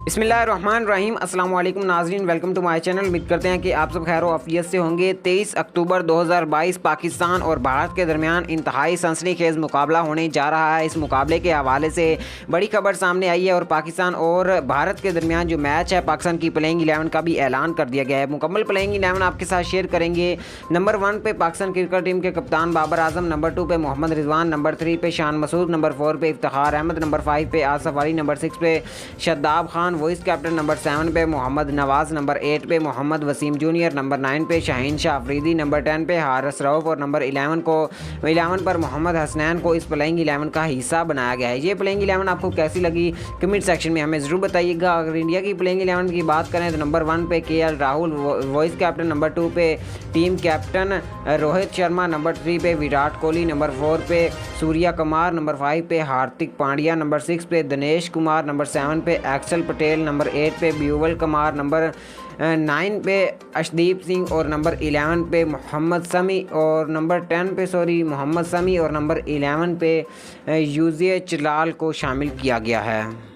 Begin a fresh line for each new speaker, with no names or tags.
बिस्मिल्लाहिर्रहमानिर्रहीम अस्सलाम वालेकुम नाज़रीन, वेलकम टू माय चैनल। उम्मीद करते हैं कि आप सब खैर आफियत से होंगे। 23 अक्टूबर 2022 पाकिस्तान और भारत के दरमियान इंतहाई सनसनीखेज़ मुकाबला होने जा रहा है। इस मुकाबले के हवाले से बड़ी खबर सामने आई है और पाकिस्तान और भारत के दरमियान जो मैच है, पाकिस्तान की प्लेइंग 11 का भी ऐलान कर दिया गया है। मुकम्मल प्लेइंग 11 आपके साथ शेयर करेंगे। नंबर 1 पे पाकिस्तान क्रिकेट टीम के कप्तान बाबर आजम, नंबर 2 पे मोहम्मद रिजवान, नंबर 3 पे शान मसूद, नंबर 4 पे इफ्तिखार अहमद, नंबर 5 पे आसफ अली, नंबर 6 पे Shadab Khan vice captain, number 7 पे मोहम्मद नवाज़, नंबर 8 पे मोहम्मद वसीम जूनियर, नंबर 9 पे शाहीन शाह अफरीदी, नंबर 10 पे हारिस रऊफ़ और नंबर 11 पर मोहम्मद हसनैन को इस प्लेइंग 11 का हिस्सा बनाया गया है। ये प्लेइंग 11 आपको कैसी लगी कमेंट सेक्शन में हमें ज़रूर बताइएगा। अगर इंडिया की प्लेइंग 11 की बात करें तो नंबर 1 पे KL Rahul vice captain, number 2 पे team captain Rohit Sharma, number 3 पे विराट कोहली, नंबर 4 पे सूर्या कुमार, नंबर 5 पे हार्दिक पांड्या, नंबर 6 पे दिनेश कुमार, नंबर 7 पे अक्षल पटेल, नंबर 8 पे ब्यूवल कुमार, नंबर 9 पे अर्शदीप सिंह और नंबर 11 पे मोहम्मद शमी और नंबर 10 पे मोहम्मद शमी और नंबर 11 पे यूज़े जलाल को शामिल किया गया है।